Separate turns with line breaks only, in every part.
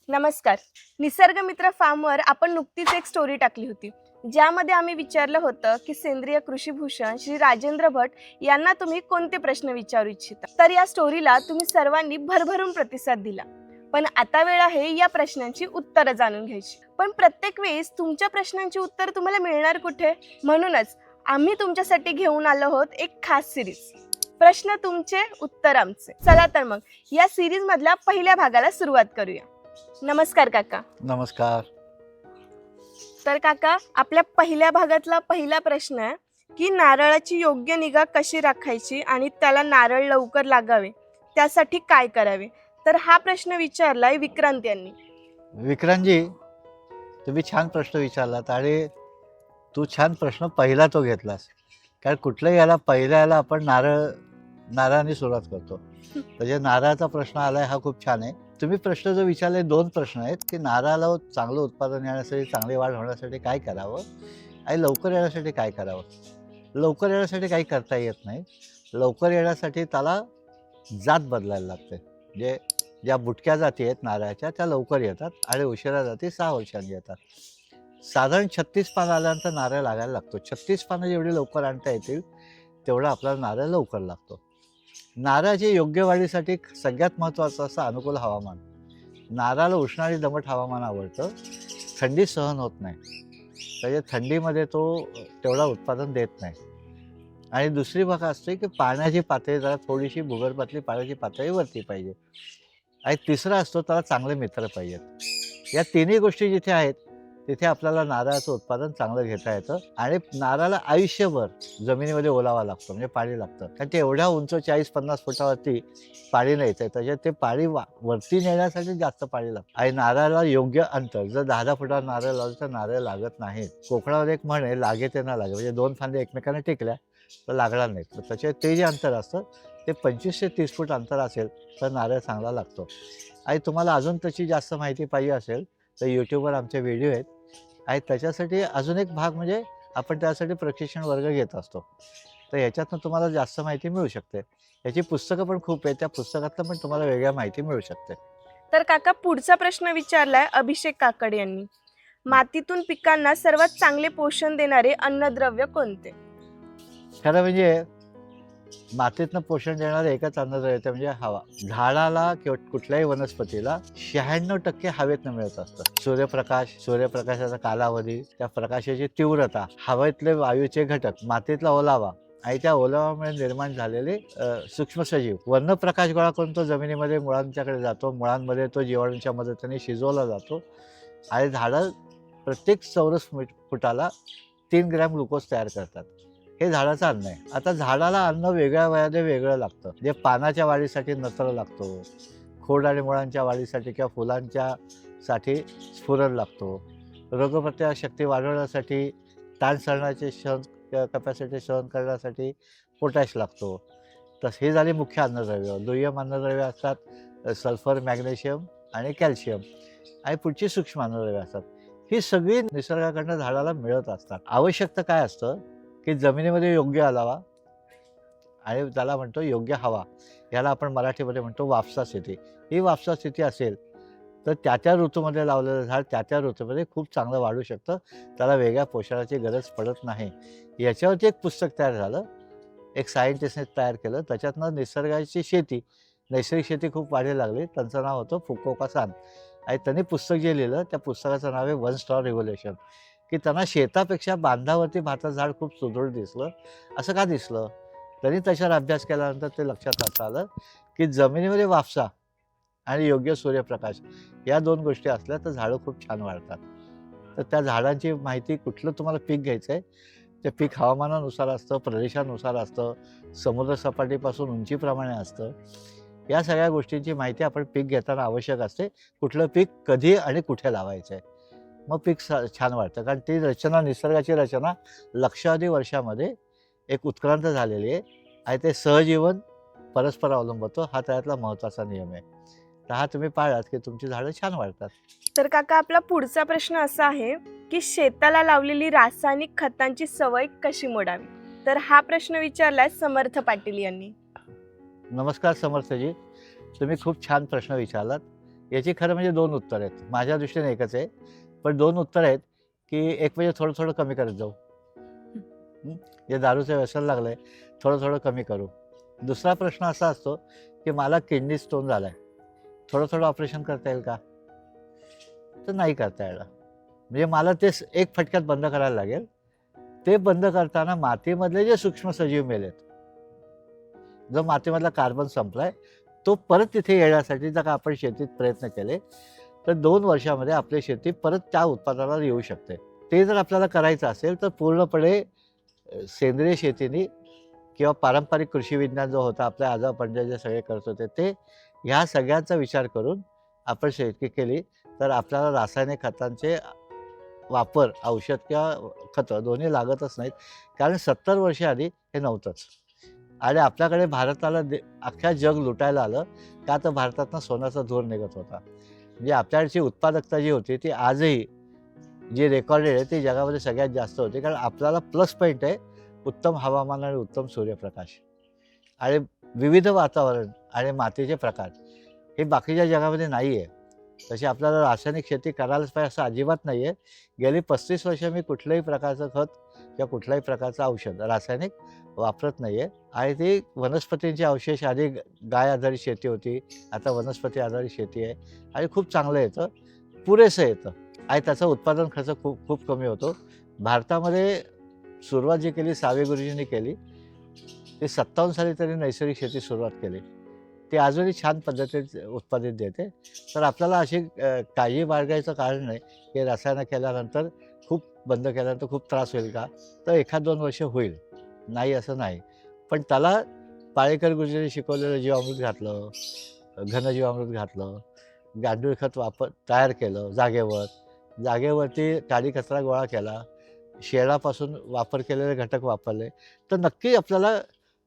नमस्कार. निसर्ग मित्र फार्मवर आपण नुकतीच एक स्टोरी टाकली होती, ज्यामध्ये आम्ही विचारलं होतं की सेंद्रिय कृषीभूषण श्री राजेंद्र भट यांना तुम्ही कोणते प्रश्न विचारू इच्छिता. तर या स्टोरीला तुम्ही सर्वांनी भरभरून प्रतिसाद दिला. पण आता वेळ आहे या प्रश्नांची उत्तरं जाणून घ्यायची. पण प्रत्येक वेळेस तुमच्या प्रश्नांची उत्तर तुम्हाला मिळणार कुठे? म्हणूनच आम्ही तुमच्यासाठी घेऊन आलो आहोत एक खास सिरीज, प्रश्न तुमचे उत्तर आमचे. चला तर मग या सिरीज मधल्या पहिल्या भागाला सुरुवात करूया. नमस्कार काका.
नमस्कार.
तर काका, आपल्या पहिल्या भागातला पहिला प्रश्न आहे की नारळाची योग्य निगा कशी राखायची आणि त्याला नारळ लवकर लागावे त्यासाठी काय करावे. तर हा प्रश्न विचारलाय विक्रांत यांनी.
विक्रांतजी, तुम्ही छान प्रश्न विचारलात आणि तू छान प्रश्न पहिला तो घेतलास. कारण कुठल्याही याला पहिल्या याला आपण नारळाने सुरुवात करतो. म्हणजे नारळाचा प्रश्न आलाय हा खूप छान आहे. तुम्ही प्रश्न जो विचारले दोन प्रश्न आहेत की नारळाला चांगलं उत्पादन येण्यासाठी, चांगली वाढ होण्यासाठी काय करावं आणि लवकर येण्यासाठी काय करावं. लवकर येण्यासाठी काही करता येत नाही. लवकर येण्यासाठी त्याला जात बदलायला लागते. म्हणजे ज्या बुटक्या जाती आहेत नारळाच्या त्या लवकर येतात आणि उशिरा जाती 6 वर्षांनी येतात. साधारण 36 पानं आल्यानंतर नारळ लागायला लागतो. 36 पानं जेवढी लवकर आणता येतील तेवढा आपला नारळ लवकर लागतो. नारळाच्या योग्य वाढीसाठी सगळ्यात महत्त्वाचं असं अनुकूल हवामान. नारळाला उष्ण आणि दमट हवामान आवडतं. थंडी सहन होत नाही, म्हणजे थंडीमध्ये तो तेवढा उत्पादन देत नाही. आणि दुसरी बाब असते की पाण्याची पातळी जरा थोडीशी भूगर्भातली पाण्याची पातळी वरती पाहिजे. आणि तिसरा असतो त्याला चांगले मित्र पाहिजेत. या तिन्ही गोष्टी जिथे आहेत तिथे आपल्याला नारळाचं उत्पादन चांगलं घेता येतं. आणि नारळाला आयुष्यभर जमिनीमध्ये ओलावा लागतो, म्हणजे पाणी लागतं. कारण ते एवढ्या उंच 40-50 फुटावरती पाणी नाही येतं, त्याच्यात ते पाणी वरती नेण्यासाठी जास्त पाणी लागतं. आणि नारळाला योग्य अंतर, जर 10-10 फुटावर नारळ लावलं तर नारळ लागत नाहीत. कोकणामध्ये एक म्हण आहे, लागे ते ना लागे. म्हणजे 2 फांदे एकमेकांना टेकल्या तर लागणार नाहीत. तर त्याचे ते जे अंतर असतं ते 25 ते 30 फूट अंतर असेल तर नारळ चांगला लागतो. आणि तुम्हाला अजून त्याची जास्त माहिती पाहिजे असेल तर यूट्यूबवर आमचे व्हिडिओ आहेत. आणि त्याच्यासाठी अजून एक भाग म्हणजे आपण त्यासाठी प्रशिक्षण वर्ग घेत असतो. तर ह्याच्यातनं तुम्हाला जास्त माहिती मिळू शकते. याची पुस्तकं पण खूप आहेत, त्या पुस्तकातनं पण तुम्हाला वेगळ्या माहिती मिळू शकते.
तर काका, पुढचा प्रश्न विचारलाय अभिषेक काकड यांनी. मातीतून पिकांना सर्वात चांगले पोषण देणारे अन्नद्रव्य कोणते?
खरं म्हणजे मातीतनं पोषण देणारं एकच अन्नद्रव्य येतं म्हणजे हवा. झाडाला किंवा कुठल्याही वनस्पतीला 96% हवेतनं मिळत असतं. सूर्यप्रकाश, सूर्यप्रकाशाचा कालावधी, त्या प्रकाशाची तीव्रता, हवेतले वायूचे घटक, मातीतला ओलावा आणि त्या ओलावामुळे निर्माण झालेले सूक्ष्म सजीव. वरनं प्रकाश गोळा करून तो जमिनीमध्ये मुळांच्याकडे जातो. मुळांमध्ये तो जीवाणूंच्या मदतीने शिजवला जातो आणि झाडं प्रत्येक चौरस फुटाला 3 ग्रॅम ग्लुकोज तयार करतात. हे झाडाचं अन्न आहे. आता झाडाला अन्न वेगळ्या वयाने वेगळं लागतं. म्हणजे पानाच्या वाढीसाठी नत्र लागतो, खोड आणि मुळांच्या वाढीसाठी किंवा फुलांच्या साठी स्फुरण लागतो, रोगप्रतिकारक शक्ती वाढवण्यासाठी, ताण सहनाची कॅपॅसिटी सहन करण्यासाठी पोटॅश लागतो. तर हे झाले मुख्य अन्नद्रव्य. दुय्यम अन्नद्रव्य असतात सल्फर, मॅग्नेशियम आणि कॅल्शियम. आणि पुढची सूक्ष्म अन्नद्रव्य असतात. ही सगळी निसर्गाकडनं झाडाला मिळत असतात. आवश्यकता काय असतं की जमिनीमध्ये योग्य ओलावा आणि त्याला म्हणतो योग्य हवा. याला आपण मराठीमध्ये म्हणतो वापसा स्थिती. ही वापसा स्थिती असेल तर त्या ऋतूमध्ये लावलेलं झाड त्या ऋतूमध्ये खूप चांगलं वाढू शकतं. त्याला वेगळ्या पोषणाची गरज पडत नाही. याच्यावरती एक पुस्तक तयार झालं, एक सायंटिस्टने तयार केलं. त्याच्यातनं निसर्गाची शेती, नैसर्गिक शेती खूप वाढायला लागली. त्यांचं नाव होतं फुकुओका सान. आणि त्यांनी पुस्तक जे लिहिलं त्या पुस्तकाचं नाव आहे वन स्टार रिव्होल्युशन. की त्यांना शेतापेक्षा बांधावरती भाताचं झाड खूप सुदृढ दिसलं. असं का दिसलं? त्यांनी त्याच्यावर अभ्यास केल्यानंतर ते लक्षात असं आलं की जमिनीमध्ये वापसा आणि योग्य सूर्यप्रकाश या 2 गोष्टी असल्या तर झाडं खूप छान वाढतात. तर त्या झाडांची माहिती, कुठलं तुम्हाला पीक घ्यायचं आहे ते पीक हवामानानुसार असतं, प्रदेशानुसार असतं, समुद्रसपाटीपासून उंचीप्रमाणे असतं. या सगळ्या गोष्टींची माहिती आपण पीक घेताना आवश्यक असते. कुठलं पीक कधी आणि कुठे लावायचं आहे, मग पीक छान वाढतं. कारण ती रचना, निसर्गाची रचना लक्षावधी वर्षामध्ये एक उत्क्रांत झालेली आहे आणि ते सहजीवन परस्पर अवलंबतो. हा त्यातला महत्त्वाचा नियम आहे. तर हा तुम्ही पाळलात की तुमची झाडं छान वाढतात.
तर काका, आपला पुढचा प्रश्न असा आहे की शेताला लावलेली रासायनिक खतांची सवय कशी मोडावी. तर हा प्रश्न विचारलाय समर्थ पाटील यांनी.
नमस्कार समर्थजी, तुम्ही खूप छान प्रश्न विचारलात. याची खरं म्हणजे दोन उत्तर आहेत. माझ्या दृष्टीने एकच आहे, पण दोन उत्तर आहेत की एक म्हणजे थोडं थोडं कमी करत जाऊ. जे दारूचं व्यसन लागलंय थोडं थोडं कमी करू. दुसरा प्रश्न असा असतो की मला किडनी स्टोन झालाय, थोडं थोडं ऑपरेशन करता येईल का? तर नाही करता येणार. म्हणजे मला ते एक फटक्यात बंद करायला लागेल. ते बंद करताना मातीमधले जे सूक्ष्म सजीव मेलेत, जो मातीमधला कार्बन संपलाय, तो परत तिथे येण्यासाठी जर का आपण शेतीत प्रयत्न केले तर 2 वर्षामध्ये आपली शेती परत त्या उत्पादनावर येऊ शकते. ते जर आपल्याला करायचं असेल तर पूर्णपणे सेंद्रिय शेतीने किंवा पारंपरिक कृषी विज्ञान जो होता, आपल्या आजोबा जे सगळे करत होते, ते ह्या सगळ्यांचा विचार करून आपण शेती केली तर आपल्याला रासायनिक खतांचे वापर, औषध किंवा खतं दोन्ही लागतच नाहीत. कारण 70 वर्ष आधी हे नव्हतंच. आणि आपल्याकडे भारताला अख्ख्या जग लुटायला आलं का, तर भारतातनं सोन्याचा धूर निघत होता. म्हणजे आपल्याकडची उत्पादकता जी होती ती आजही जी रेकॉर्डेड आहे ती जगामध्ये सगळ्यात जास्त होती. कारण आपल्याला प्लस पॉईंट आहे उत्तम हवामान आणि उत्तम सूर्यप्रकाश आणि विविध वातावरण आणि मातीचे प्रकार, हे बाकीच्या जगामध्ये नाही आहे. तशी आपल्याला रासायनिक शेती करायलाच पाहिजे असं अजिबात नाही आहे. गेली 35 वर्ष मी कुठल्याही प्रकारचं खत किंवा कुठल्याही प्रकारचं औषध रासायनिक वापरत नाही आहे. आणि ती वनस्पतींचे अवशेष, आधी गाय आधारित शेती होती, आता वनस्पती आधारित शेती आहे आणि खूप चांगलं येतं, पुरेसं येतं आणि त्याचं उत्पादन खर्च खूप खूप कमी होतो. भारतामध्ये सुरुवात जी केली सावे गुरुजींनी केली, ती 57 साली त्यांनी नैसर्गिक शेती सुरुवात केली. ती अजूनही छान पद्धतीने उत्पादित देते. तर आपल्याला अशी काळजी बाळगायचं कारण नाही की रसायनं केल्यानंतर खूप बंद केल्यानंतर खूप त्रास होईल का? तर 1-2 वर्ष होईल, नाही असं नाही. पण त्याला पाळेकर गुरुजींनी शिकवलेलं जीवामृत घातलं, घनजीवामृत घातलं, गांडूळ खत तयार केलं जागेवरती काडी कचरा गोळा केला, शेणापासून वापर केलेले घटक वापरले, तर नक्की आपल्याला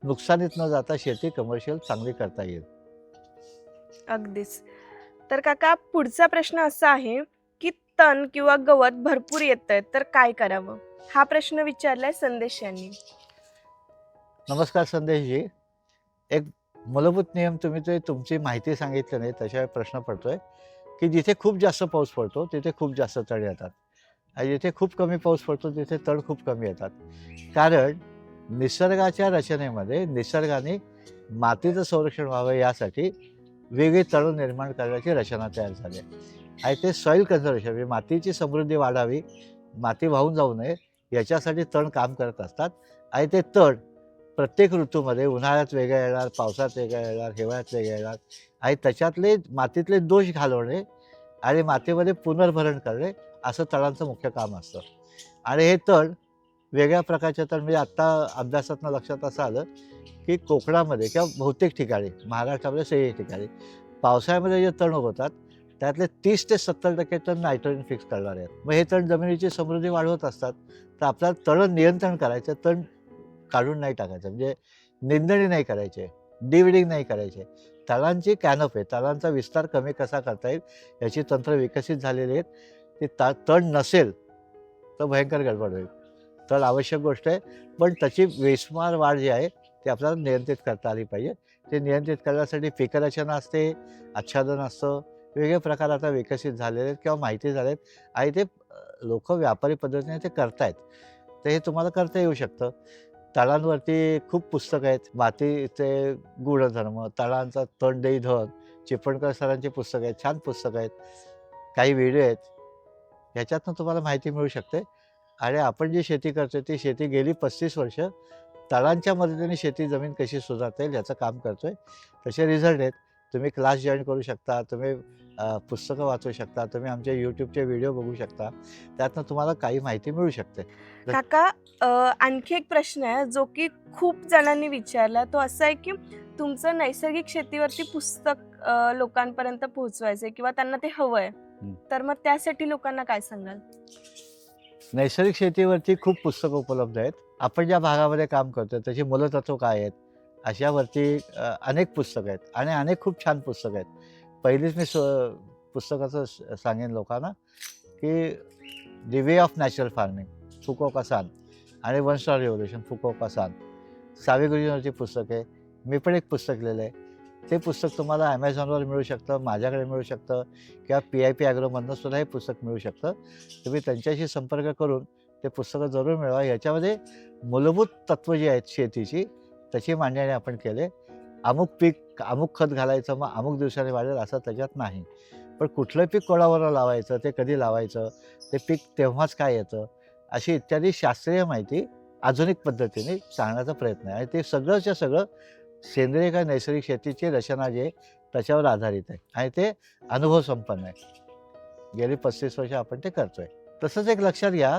नुकसानीत न जाता शेती कमर्शियल चांगली करता येईल.
अगदीच. तर काका, पुढचा प्रश्न असा आहे की तण किंवा गवत भरपूर येतंय तर काय करावं? हा प्रश्न विचारलाय संदेश यांनी.
नमस्कार संदेशजी. एक मूलभूत नियम तुम्ही तुमची माहिती सांगितली नाही, त्याच्यावर प्रश्न पडतोय की जिथे खूप जास्त पाऊस पडतो तिथे खूप जास्त तण येतात आणि जिथे खूप कमी पाऊस पडतो तिथे तण खूप कमी येतात. कारण निसर्गाच्या रचनेमध्ये निसर्गाने मातीचं संरक्षण व्हावं यासाठी वेगळी तळं निर्माण करण्याची रचना तयार झाली आहे. आणि ते सॉईल कन्झर्वेशन, म्हणजे मातीची समृद्धी वाढावी, माती वाहून जाऊ नये याच्यासाठी तण काम करत असतात. आणि ते तण प्रत्येक ऋतूमध्ये उन्हाळ्यात वेगळं येणार, पावसात वेगळं येणार, हिवाळ्यात वेगळं येणार आणि त्याच्यातले मातीतले दोष घालवणे आणि मातीमध्ये पुनर्भरण करणे असं तळांचं मुख्य काम असतं. आणि हे तण वेगळ्या प्रकारचे तण, म्हणजे आत्ता अभ्यासातनं लक्षात असं आलं की कोकणामध्ये किंवा बहुतेक ठिकाणी, महाराष्ट्रामध्ये सगळी ठिकाणी पावसाळ्यामध्ये जे तण उगवतात त्यातले 30 ते 70% तण नायट्रोजन फिक्स करणारे आहेत. मग हे तण जमिनीची समृद्धी वाढवत असतात. तर आपल्याला तण नियंत्रण करायचं, तण काढून नाही टाकायचं, म्हणजे निंदणी नाही करायचे, डिविडिंग नाही करायचे. तळांची कॅनप आहे, तळांचा विस्तार कमी कसा करता येईल याची तंत्र विकसित झालेली आहेत. ते तण नसेल तर भयंकर गडबड होईल. तण आवश्यक गोष्ट आहे, पण त्याची बेसुमार वाढ जी आहे ती आपल्याला नियंत्रित करता आली पाहिजे. ते नियंत्रित करण्यासाठी पीकरचना असते, आच्छादन असतं, वेगळे प्रकार आता विकसित झालेले आहेत किंवा माहिती झाले आहेत आणि ते लोक व्यापारी पद्धतीने ते करतायत. तर हे तुम्हाला करता येऊ शकतं. तळांवरती खूप पुस्तकं आहेत, मातीचे गुणधर्म, तळांचा तणदेई धन, चिपळूणकर सरांची पुस्तकं आहेत, छान पुस्तकं आहेत, काही व्हिडिओ आहेत, ह्याच्यातनं तुम्हाला माहिती मिळू शकते. आणि आपण जी शेती करतोय ती शेती गेली 35 वर्ष तळांच्या मदतीने शेती जमीन कशी सुधारता येईल याचं काम करतोय. तसे रिझल्ट आहेत. तुम्ही क्लास जॉईन करू शकता, तुम्ही पुस्तकं वाचू शकता, तुम्ही आमच्या यूट्यूबचे व्हिडिओ बघू शकता, त्यातनं तुम्हाला काही माहिती मिळू शकते.
काका, आणखी एक प्रश्न आहे जो की खूप जणांनी विचारला. तो असा आहे की तुमचं नैसर्गिक शेतीवरती पुस्तक लोकांपर्यंत पोहोचवायचंय किंवा त्यांना ते हवंय, तर मग त्यासाठी लोकांना काय सांगाल?
नैसर्गिक शेतीवरती खूप पुस्तकं उपलब्ध आहेत. आपण ज्या भागामध्ये काम करतोय त्याची मूलतत्व काय आहेत अशावरती अनेक पुस्तकं आहेत आणि अनेक खूप छान पुस्तकं आहेत. पहिलीच मी पुस्तकाचं सांगेन लोकांना की the way of natural farming, फुको कासान, आणि वन स्टार रिव्होल्युशन, फुको कासान, सावे गुरुजींवरची पुस्तक आहे. मी पण एक पुस्तक लिहिलं आहे. ते पुस्तक तुम्हाला ॲमेझॉनवर मिळू शकतं, माझ्याकडे मिळू शकतं किंवा PIP ॲग्रोमधनं सुद्धा हे पुस्तक मिळू शकतं. तुम्ही त्यांच्याशी संपर्क करून ते पुस्तकं जरूर मिळवा. याच्यामध्ये मूलभूत तत्त्व जी आहेत शेतीची त्याची मांडणी आपण केले. अमुक पीक अमुक खत घालायचं मग अमुक दिवसाने वाढेल असं त्याच्यात नाही. पण कुठलं पीक कोणाबरोबर लावायचं, ते कधी लावायचं, ते पीक तेव्हाच काय येतं, अशी इत्यादी शास्त्रीय माहिती आधुनिक पद्धतीने सांगण्याचा प्रयत्न आहे. आणि ते सगळंच्या सगळं सेंद्रिय का नैसर्गिक शेतीची रचना जी आहे त्याच्यावर आधारित आहे आणि ते अनुभव संपन्न आहे. गेली 35 वर्ष आपण ते करतोय. तसंच एक लक्षात घ्या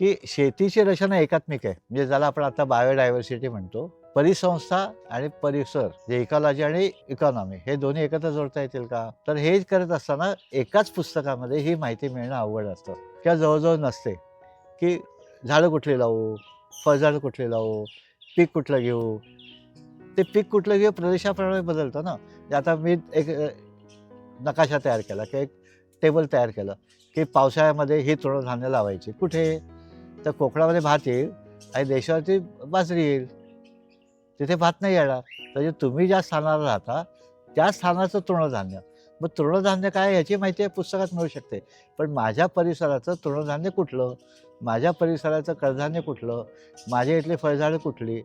की शेतीची रचना एकात्मिक आहे, म्हणजे ज्याला आपण आता बायोडायव्हर्सिटी म्हणतो. परिसंस्था आणि परिसर जे इकॉलॉजी आणि इकॉनॉमी हे दोन्ही एकत्र जोडता येतील का? तर हे करत असताना एकाच पुस्तकामध्ये ही माहिती मिळणं अवघड असतं किंवा जवळजवळ नसते. की झाडं कुठली लावू, फळझाडं कुठली लावू, पीक कुठलं घेऊ. ते पीक कुठलं घेऊ प्रदेशाप्रमाणे बदलतं ना. आता मी एक नकाशा तयार केला किंवा एक टेबल तयार केलं की पावसाळ्यामध्ये ही तृणधान्य लावायची. कुठे? तर कोकणामध्ये भात येईल आणि देशावरती बाजरी येईल. तिथे भात नाही येणार. म्हणजे तुम्ही ज्या स्थानावर राहता त्या स्थानाचं तृणधान्य. मग तृणधान्य काय याची माहिती पुस्तकात मिळू शकते. पण माझ्या परिसराचं तृणधान्य कुठलं, माझ्या परिसराचं कडधान्य कुठलं, माझ्या इथली फळझाडं कुठली,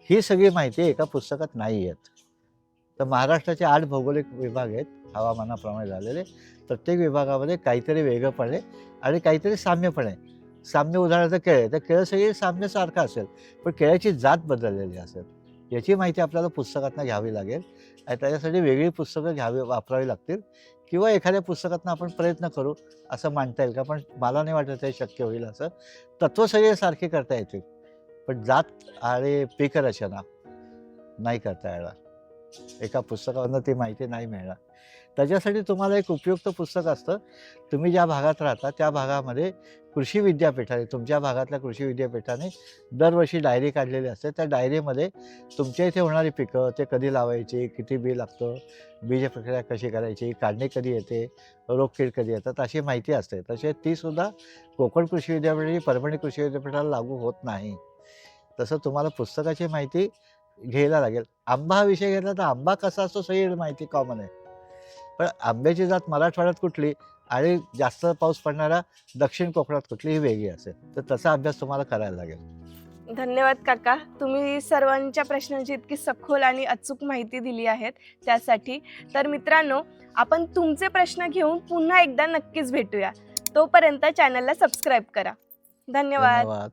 ही सगळी माहिती एका पुस्तकात नाही येत. तर महाराष्ट्राचे 8 भौगोलिक विभाग आहेत हवामानाप्रमाणे झालेले. प्रत्येक विभागामध्ये काहीतरी वेगळंपण आहे आणि काहीतरी साम्यपण आहे. साम्य उदाहरणार्थ केळे, तर केळं सगळी साम्य सारखं असेल पण केळ्याची जात बदललेली असेल. याची माहिती आपल्याला पुस्तकातनं घ्यावी लागेल आणि त्याच्यासाठी वेगळी पुस्तकं वापरावी लागतील किंवा एखाद्या पुस्तकातनं आपण प्रयत्न करू असं मांडता येईल का? पण मला नाही वाटत हे शक्य होईल असं. तत्त्व सगळे सारखे करता येतील पण जात आणि पीक रचना नाही करता येणार. एका पुस्तकावरनं ती माहिती नाही मिळणार. त्याच्यासाठी तुम्हाला एक उपयुक्त पुस्तक असतं. तुम्ही ज्या भागात राहता त्या भागामध्ये कृषी विद्यापीठाने, तुमच्या भागातल्या कृषी विद्यापीठाने दरवर्षी डायरी काढलेली असते. त्या डायरीमध्ये तुमच्या इथे होणारी पिकं, ते कधी लावायची, किती बी लागतं, बीज प्रक्रिया कशी करायची, काढणी कधी येते, रोगकीड कधी येतात, अशी माहिती असते. तसे तीसुद्धा कोकण कृषी विद्यापीठ, परभणी कृषी विद्यापीठाला लागू होत नाही. तसं तुम्हाला पुस्तकाची माहिती घ्यायला लागेल. आंबा हा विषय घेतला तर आंबा कसा असतो सगळी माहिती कॉमन आहे. पण आंब्याची जात मराठवाड्यात कुठली आणि जास्त पाऊस पडणारा दक्षिण कोकणात कुठली ही वेगळी असेल. तर तसा अभ्यास तुम्हाला करायला लागेल.
धन्यवाद काका, तुम्ही सर्वांच्या प्रश्नांची इतकी सखोल आणि अचूक माहिती दिली आहेत त्यासाठी. तर मित्रांनो, आपण तुमचे प्रश्न घेऊन पुन्हा एकदा नक्कीच भेटूया. तोपर्यंत चॅनलला सबस्क्राईब करा. धन्यवाद.
धन्यवाद.